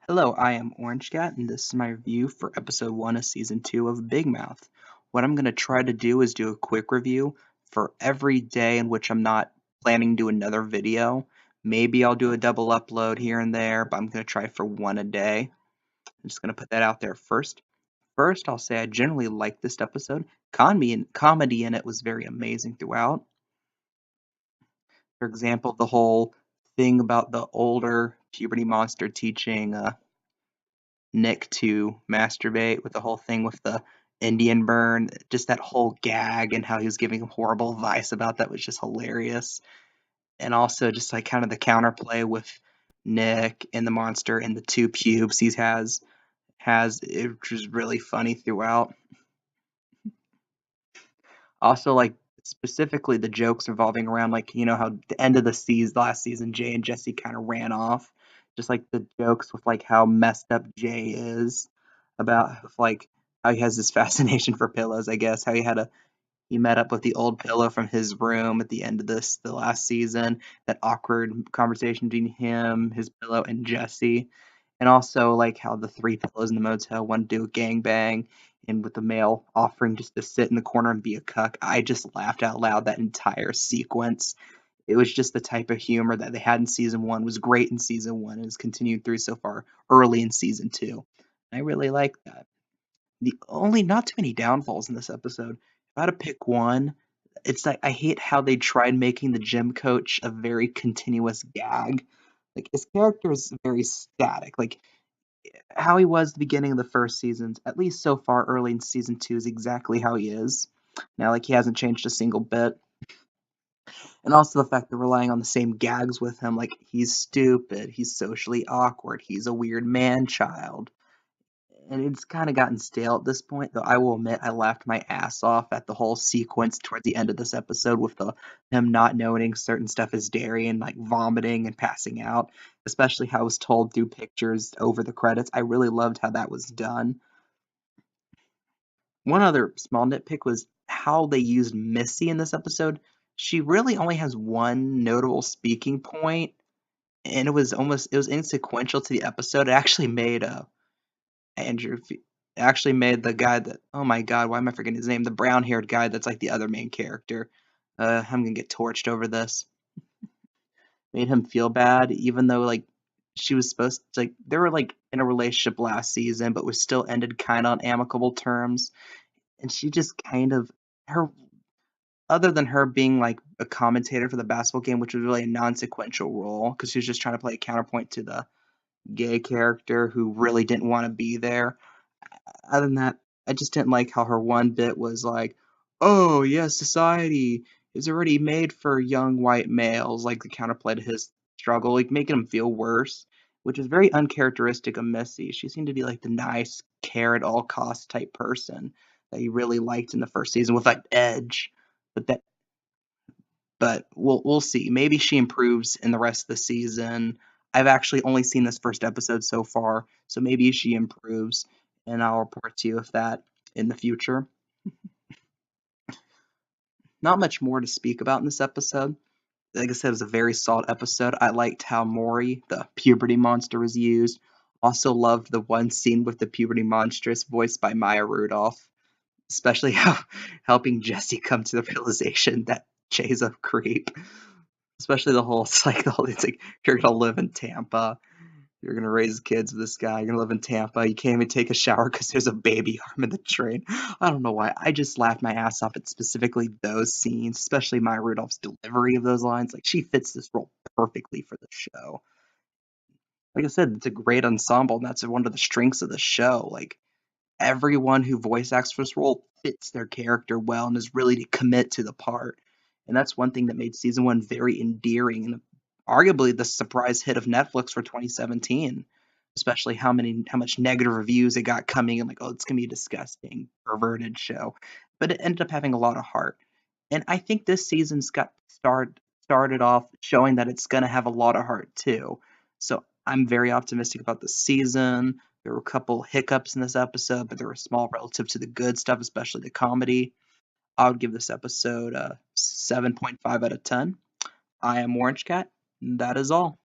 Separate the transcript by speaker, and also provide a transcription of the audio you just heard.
Speaker 1: Hello, I am Orange Cat, and this is my review for episode 1 of season 2 of Bigmouth. What I'm going to try to do is do a quick review for every day in which I'm not planning to do another video. Maybe I'll do a double upload here and there, but I'm going to try for one a day. I'm just going to put that out there first. First, I'll say I generally like this episode. Comedy in it was very amazing throughout. For example, the whole thing about the older puberty monster teaching Nick to masturbate with the whole thing with the Indian burn, just that whole gag and how he was giving him horrible advice about that was just hilarious. And also just like kind of the counterplay with Nick and the monster and the two pubes he has it was really funny throughout. Also like specifically the jokes revolving around like how the end of the season last season Jay and Jesse kind of ran off. Just like the jokes with like how messed up Jay is about like how he has this fascination for pillows, I guess. How he met up with the old pillow from his room at the end of the last season. That awkward conversation between him, his pillow, and Jesse. And also like how the three pillows in the motel want to do a gangbang and with the male offering just to sit in the corner and be a cuck. I just laughed out loud that entire sequence. It was just the type of humor that they had in season 1 was great in season 1 and has continued through so far early in season 2. I really like that. The only not too many downfalls in this episode. If I had to pick one, it's like I hate how they tried making the gym coach a very continuous gag. Like his character is very static. Like how he was at the beginning of the first seasons, at least so far early in season 2, is exactly how he is. Now, like he hasn't changed a single bit. And also the fact they're relying on the same gags with him, like he's stupid, he's socially awkward, he's a weird man child. And it's kind of gotten stale at this point, though I will admit I laughed my ass off at the whole sequence towards the end of this episode with the him not knowing certain stuff is dairy and like vomiting and passing out, especially how it was told through pictures over the credits. I really loved how that was done. One other small nitpick was how they used Missy in this episode. She really only has one notable speaking point, and it was insequential to the episode. It actually made Andrew actually made the guy that oh my god, why am I forgetting his name? The brown haired guy that's like the other main character. I'm gonna get torched over this. Made him feel bad, even though like she was supposed to like they were like in a relationship last season, but was still ended kind of on amicable terms. And she just kind of her other than her being like a commentator for the basketball game, which was really a non-sequential role because she was just trying to play a counterpoint to the gay character who really didn't want to be there. Other than that, I just didn't like how her one bit was like, "Oh yes, society is already made for young white males," like the counterplay to his struggle, like making him feel worse, which is very uncharacteristic of Missy. She seemed to be like the nice, care at all costs type person that you really liked in the first season with that edge. But that, but we'll see. Maybe she improves in the rest of the season. I've actually only seen this first episode so far, so maybe she improves, and I'll report to you if that in the future. Not much more to speak about in this episode. Like I said, it was a very solid episode. I liked how Maury, the puberty monster, was used. Also loved the one scene with the puberty monstress voiced by Maya Rudolph, especially how helping Jesse come to the realization that Jay's a creep. Especially the whole cycle. It's like you're gonna live in Tampa. You're gonna raise kids with this guy. You're gonna live in Tampa. You can't even take a shower because there's a baby arm in the train. I don't know why. I just laughed my ass off at specifically those scenes, especially Maya Rudolph's delivery of those lines. Like she fits this role perfectly for the show. Like I said, it's a great ensemble, and that's one of the strengths of the show. Like everyone who voice acts for this role fits their character well and is really to commit to the part. And that's one thing that made season 1 very endearing and arguably the surprise hit of Netflix for 2017. Especially how much negative reviews it got coming and like, oh, it's gonna be a disgusting, perverted show. But it ended up having a lot of heart. And I think this season's got started off showing that it's gonna have a lot of heart too. So I'm very optimistic about the season. There were a couple hiccups in this episode, but they were small relative to the good stuff, especially the comedy. I would give this episode a 7.5 out of 10. I am Orange Cat. And that is all.